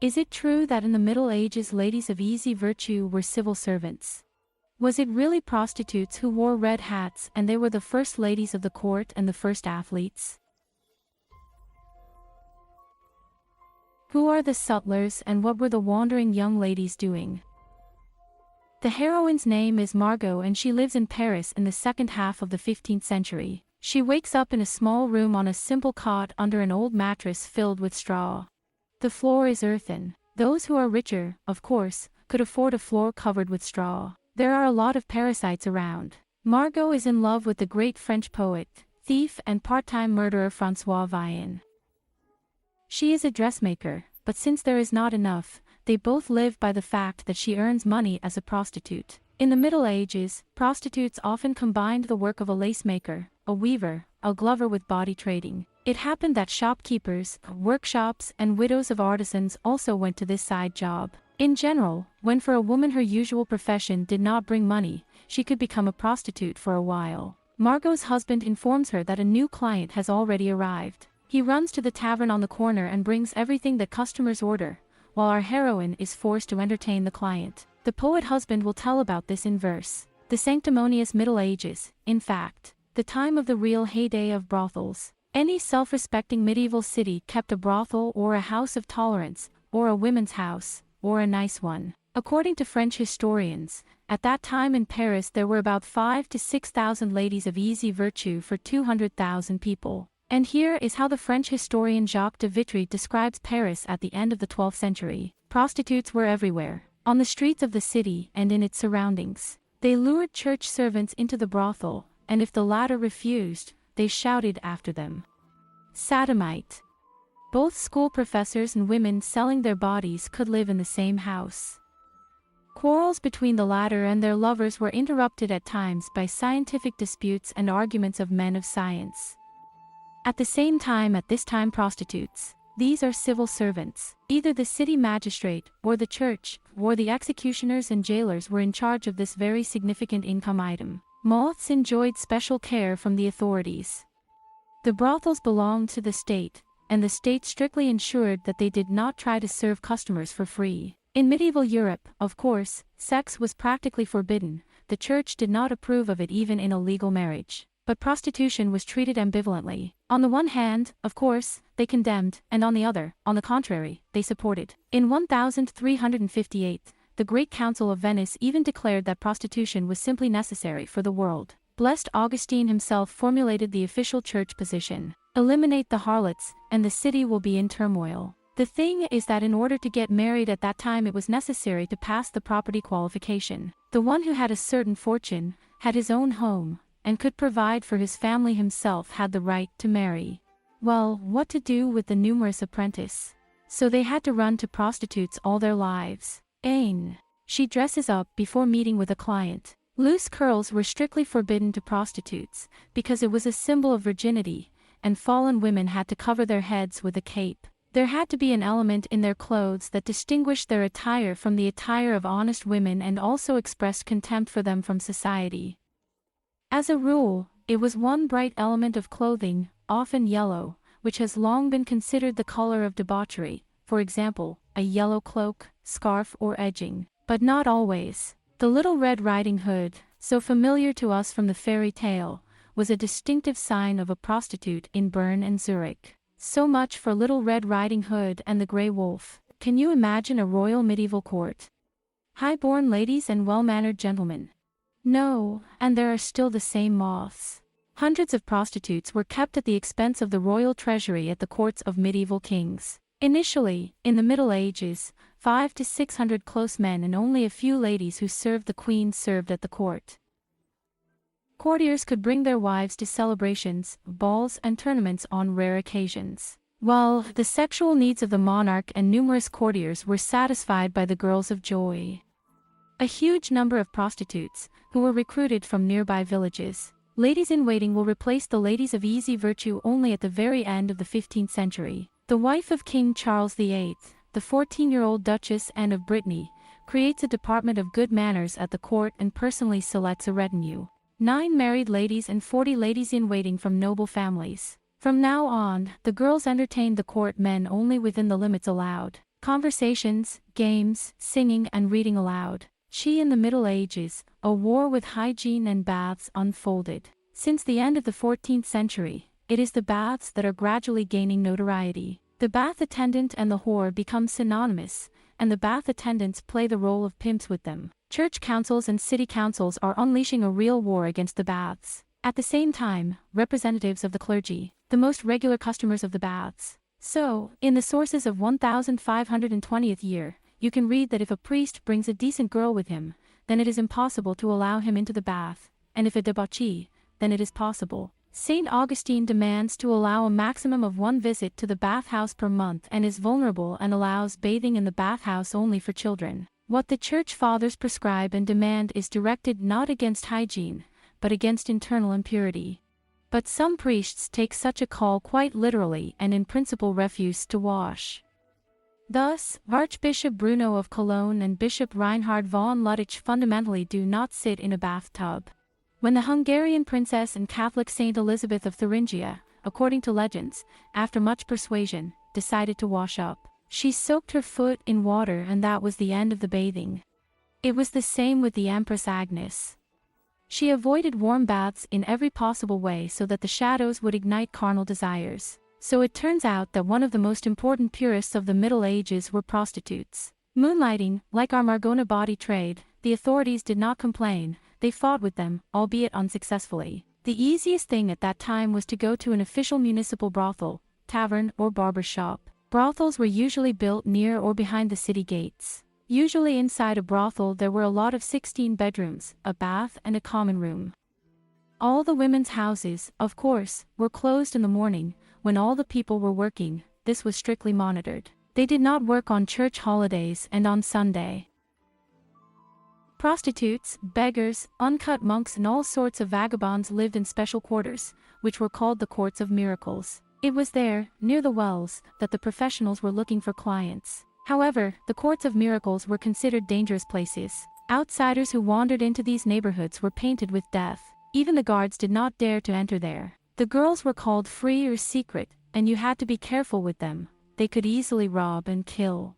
Is it true that in the Middle Ages ladies of easy virtue were civil servants? Was it really prostitutes who wore red hats and they were the first ladies of the court and the first athletes? Who are the sutlers and what were the wandering young ladies doing? The heroine's name is Margot and she lives in Paris in the second half of the 15th century. She wakes up in a small room on a simple cot under an old mattress filled with straw. The floor is earthen. Those who are richer, of course, could afford a floor covered with straw. There are a lot of parasites around. Margot is in love with the great French poet, thief and part-time murderer François Villon. She is a dressmaker, but since there is not enough, they both live by the fact that she earns money as a prostitute. In the Middle Ages, prostitutes often combined the work of a lace maker, a weaver, a glover with body trading. It happened that shopkeepers, workshops, and widows of artisans also went to this side job. In general, when for a woman her usual profession did not bring money, she could become a prostitute for a while. Margot's husband informs her that a new client has already arrived. He runs to the tavern on the corner and brings everything that customers order, while our heroine is forced to entertain the client. The poet husband will tell about this in verse. The sanctimonious Middle Ages, in fact, the time of the real heyday of brothels. Any self-respecting medieval city kept a brothel or a house of tolerance, or a women's house, or a nice one. According to French historians, at that time in Paris there were about 5,000 to 6,000 ladies of easy virtue for 200,000 people. And here is how the French historian Jacques de Vitry describes Paris at the end of the 12th century. Prostitutes were everywhere, on the streets of the city and in its surroundings. They lured church servants into the brothel, and if the latter refused, they shouted after them. Sodomite. Both school professors and women selling their bodies could live in the same house. Quarrels between the latter and their lovers were interrupted at times by scientific disputes and arguments of men of science. At this time prostitutes, these are civil servants. Either the city magistrate, or the church, or the executioners and jailers were in charge of this very significant income item. Moths enjoyed special care from the authorities. The brothels belonged to the state, and the state strictly ensured that they did not try to serve customers for free. In medieval Europe, of course, sex was practically forbidden. The church did not approve of it even in a legal marriage. But prostitution was treated ambivalently. On the one hand, of course, they condemned, and on the other, on the contrary, they supported. In 1358, the Great Council of Venice even declared that prostitution was simply necessary for the world. Blessed Augustine himself formulated the official church position: eliminate the harlots, and the city will be in turmoil. The thing is that in order to get married at that time it was necessary to pass the property qualification. The one who had a certain fortune, had his own home, and could provide for his family himself had the right to marry. Well, what to do with the numerous apprentices? So they had to run to prostitutes all their lives. Ain. She dresses up before meeting with a client. Loose curls were strictly forbidden to prostitutes, because it was a symbol of virginity, and fallen women had to cover their heads with a cape. There had to be an element in their clothes that distinguished their attire from the attire of honest women and also expressed contempt for them from society. As a rule, it was one bright element of clothing, often yellow, which has long been considered the color of debauchery, for example, a yellow cloak, scarf or edging. But not always. The Little Red Riding Hood, so familiar to us from the fairy tale, was a distinctive sign of a prostitute in Bern and Zurich. So much for Little Red Riding Hood and the Grey Wolf. Can you imagine a royal medieval court? High-born ladies and well-mannered gentlemen. No, and there are still the same moths. Hundreds of prostitutes were kept at the expense of the royal treasury at the courts of medieval kings. Initially, in the Middle Ages, 500 to 600 close men and only a few ladies who served the queen served at the court. Courtiers could bring their wives to celebrations, balls and tournaments on rare occasions. While the sexual needs of the monarch and numerous courtiers were satisfied by the girls of joy. A huge number of prostitutes, who were recruited from nearby villages. Ladies-in-waiting will replace the ladies of easy virtue only at the very end of the 15th century. The wife of King Charles VIII, the 14-year-old Duchess Anne of Brittany, creates a department of good manners at the court and personally selects a retinue. 9 married ladies and 40 ladies-in-waiting from noble families. From now on, the girls entertained the court men only within the limits allowed. Conversations, games, singing and reading aloud. In the Middle Ages, a war with hygiene and baths unfolded. Since the end of the 14th century, it is the baths that are gradually gaining notoriety. The bath attendant and the whore become synonymous, and the bath attendants play the role of pimps with them. Church councils and city councils are unleashing a real war against the baths. At the same time, representatives of the clergy, the most regular customers of the baths. So, in the sources of 1520th year, you can read that if a priest brings a decent girl with him, then it is impossible to allow him into the bath, and if a debauchee, then it is possible. St. Augustine demands to allow a maximum of 1 visit to the bathhouse per month and is vulnerable and allows bathing in the bathhouse only for children. What the Church Fathers prescribe and demand is directed not against hygiene, but against internal impurity. But some priests take such a call quite literally and in principle refuse to wash. Thus, Archbishop Bruno of Cologne and Bishop Reinhard von Luttich fundamentally do not sit in a bathtub. When the Hungarian princess and Catholic Saint Elizabeth of Thuringia, according to legends, after much persuasion, decided to wash up, she soaked her foot in water and that was the end of the bathing. It was the same with the Empress Agnes. She avoided warm baths in every possible way so that the shadows would ignite carnal desires. So it turns out that one of the most important purists of the Middle Ages were prostitutes. Moonlighting, like our Margona body trade, the authorities did not complain, they fought with them, albeit unsuccessfully. The easiest thing at that time was to go to an official municipal brothel, tavern or barber shop. Brothels were usually built near or behind the city gates. Usually inside a brothel there were a lot of 16 bedrooms, a bath and a common room. All the women's houses, of course, were closed in the morning, when all the people were working. This was strictly monitored. They did not work on church holidays and on Sunday. Prostitutes, beggars, uncut monks and all sorts of vagabonds lived in special quarters, which were called the Courts of Miracles. It was there, near the wells, that the professionals were looking for clients. However, the Courts of Miracles were considered dangerous places. Outsiders who wandered into these neighborhoods were painted with death. Even the guards did not dare to enter there. The girls were called free or secret, and you had to be careful with them. They could easily rob and kill.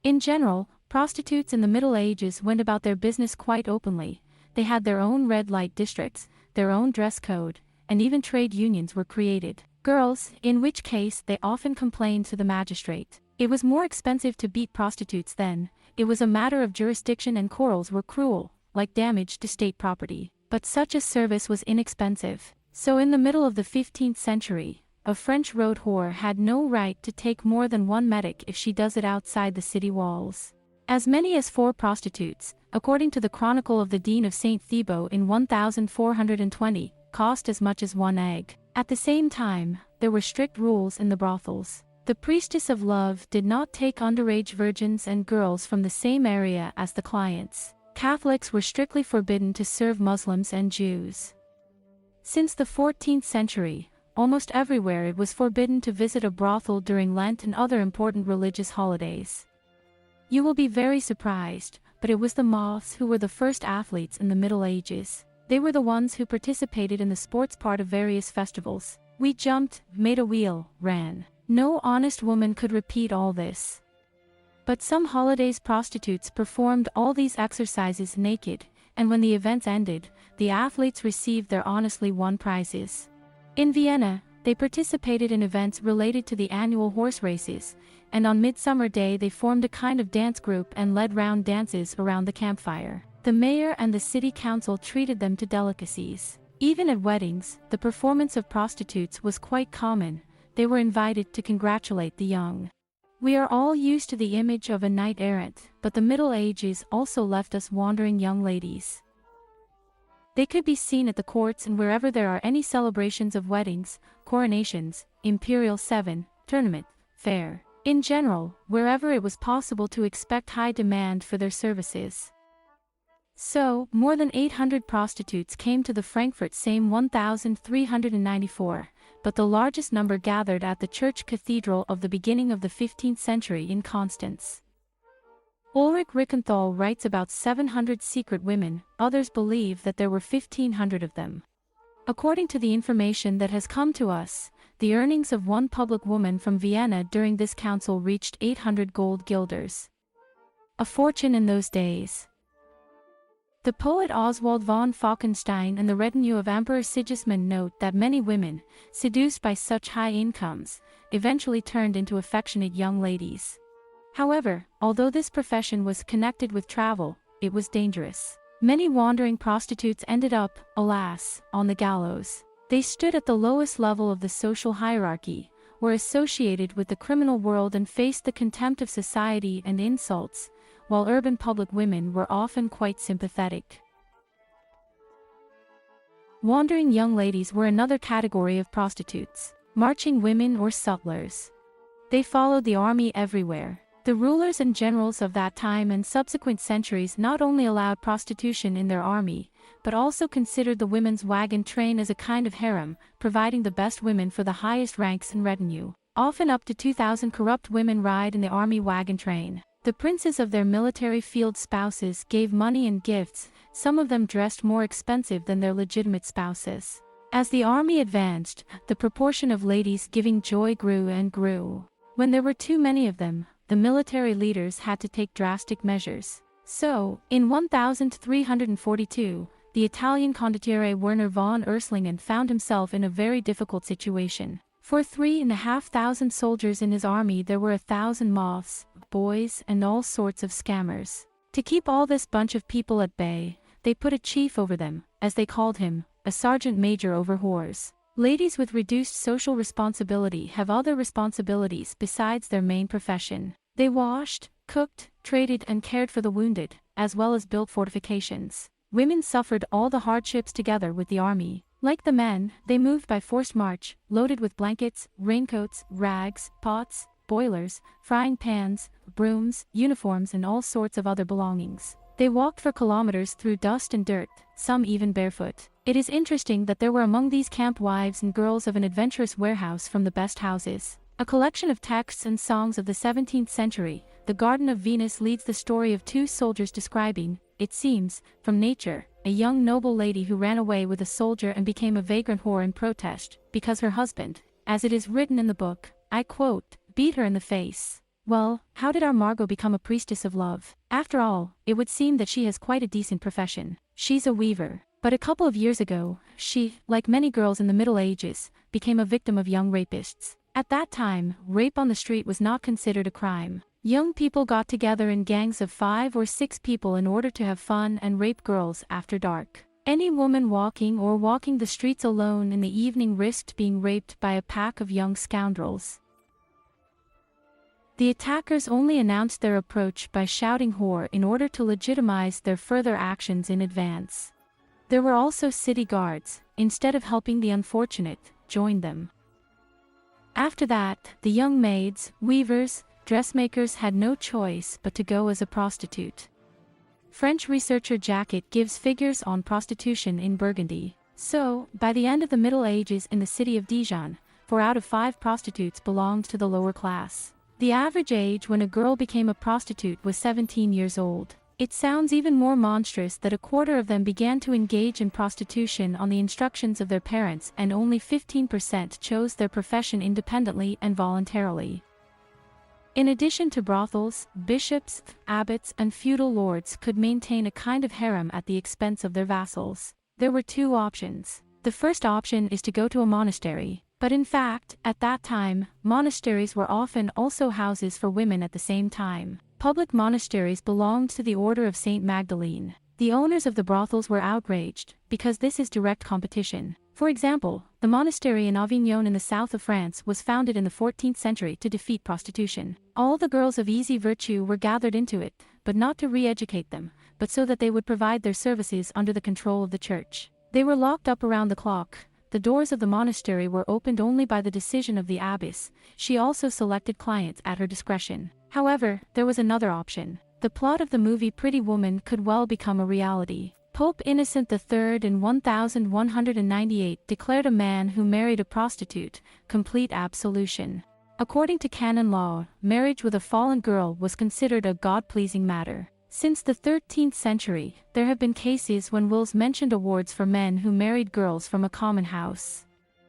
In general, prostitutes in the Middle Ages went about their business quite openly. They had their own red light districts, their own dress code, and even trade unions were created. Girls, in which case they often complained to the magistrate. It was more expensive to beat prostitutes then. It was a matter of jurisdiction and quarrels were cruel, like damage to state property. But such a service was inexpensive. So in the middle of the 15th century, a French road whore had no right to take more than 1 metic if she does it outside the city walls. As many as 4 prostitutes, according to the Chronicle of the Dean of St. Thibaut in 1420, cost as much as 1 egg. At the same time, there were strict rules in the brothels. The priestess of love did not take underage virgins and girls from the same area as the clients. Catholics were strictly forbidden to serve Muslims and Jews. Since the 14th century, almost everywhere it was forbidden to visit a brothel during Lent and other important religious holidays. You will be very surprised, but it was the moths who were the first athletes in the Middle Ages. They were the ones who participated in the sports part of various festivals. We jumped, made a wheel, ran. No honest woman could repeat all this. But some holidays prostitutes performed all these exercises naked, and when the events ended, the athletes received their honestly won prizes. In Vienna, they participated in events related to the annual horse races, and on Midsummer Day they formed a kind of dance group and led round dances around the campfire. The mayor and the city council treated them to delicacies. Even at weddings, the performance of prostitutes was quite common. They were invited to congratulate the young. We are all used to the image of a knight-errant, but the Middle Ages also left us wandering young ladies. They could be seen at the courts and wherever there are any celebrations of weddings, coronations, imperial seven, tournament, fair. In general, wherever it was possible to expect high demand for their services. So, more than 800 prostitutes came to the Frankfurt Same 1394, but the largest number gathered at the church cathedral of the beginning of the 15th century in Constance. Ulrich Rickenthal writes about 700 secret women, others believe that there were 1,500 of them. According to the information that has come to us, the earnings of one public woman from Vienna during this council reached 800 gold guilders. A fortune in those days. The poet Oswald von Falkenstein and the retinue of Emperor Sigismund note that many women, seduced by such high incomes, eventually turned into affectionate young ladies. However, although this profession was connected with travel, it was dangerous. Many wandering prostitutes ended up, alas, on the gallows. They stood at the lowest level of the social hierarchy, were associated with the criminal world and faced the contempt of society and insults, while urban public women were often quite sympathetic. Wandering young ladies were another category of prostitutes, marching women or sutlers. They followed the army everywhere. The rulers and generals of that time and subsequent centuries not only allowed prostitution in their army, but also considered the women's wagon train as a kind of harem, providing the best women for the highest ranks and retinue. Often up to 2,000 corrupt women ride in the army wagon train. The princes of their military field spouses gave money and gifts, some of them dressed more expensive than their legitimate spouses. As the army advanced, the proportion of ladies giving joy grew and grew. When there were too many of them, the military leaders had to take drastic measures. So, in 1342, the Italian condottiere Werner von Urslingen found himself in a very difficult situation. For 3,500 soldiers in his army there were 1,000 moths, boys, and all sorts of scammers. To keep all this bunch of people at bay, they put a chief over them, as they called him, a sergeant major over whores. Ladies with reduced social responsibility have other responsibilities besides their main profession. They washed, cooked, traded and cared for the wounded, as well as built fortifications. Women suffered all the hardships together with the army. Like the men, they moved by forced march, loaded with blankets, raincoats, rags, pots, boilers, frying pans, brooms, uniforms and all sorts of other belongings. They walked for kilometers through dust and dirt, some even barefoot. It is interesting that there were among these camp wives and girls of an adventurous warehouse from the best houses. A collection of texts and songs of the 17th century, The Garden of Venus, leads the story of two soldiers describing, it seems, from nature, a young noble lady who ran away with a soldier and became a vagrant whore in protest, because her husband, as it is written in the book, I quote, beat her in the face. Well, how did our Margot become a priestess of love? After all, it would seem that she has quite a decent profession. She's a weaver. But a couple of years ago, she, like many girls in the Middle Ages, became a victim of young rapists. At that time, rape on the street was not considered a crime. Young people got together in gangs of 5 or 6 people in order to have fun and rape girls after dark. Any woman walking the streets alone in the evening risked being raped by a pack of young scoundrels. The attackers only announced their approach by shouting whore in order to legitimize their further actions in advance. There were also city guards, instead of helping the unfortunate, joined them. After that, the young maids, weavers, dressmakers had no choice but to go as a prostitute. French researcher Jacquet gives figures on prostitution in Burgundy. So, by the end of the Middle Ages in the city of Dijon, 4 out of 5 prostitutes belonged to the lower class. The average age when a girl became a prostitute was 17 years old. It sounds even more monstrous that a quarter of them began to engage in prostitution on the instructions of their parents and only 15% chose their profession independently and voluntarily. In addition to brothels, bishops, abbots and feudal lords could maintain a kind of harem at the expense of their vassals. There were 2 options. The first option is to go to a monastery. But in fact, at that time, monasteries were often also houses for women at the same time. Public monasteries belonged to the Order of Saint Magdalene. The owners of the brothels were outraged, because this is direct competition. For example, the monastery in Avignon in the south of France was founded in the 14th century to defeat prostitution. All the girls of easy virtue were gathered into it, but not to re-educate them, but so that they would provide their services under the control of the church. They were locked up around the clock. The doors of the monastery were opened only by the decision of the abbess. She also selected clients at her discretion. However, there was another option. The plot of the movie Pretty Woman could well become a reality. Pope Innocent III in 1198 declared a man who married a prostitute complete absolution. According to canon law, marriage with a fallen girl was considered a God-pleasing matter. Since the 13th century, there have been cases when wills mentioned awards for men who married girls from a common house.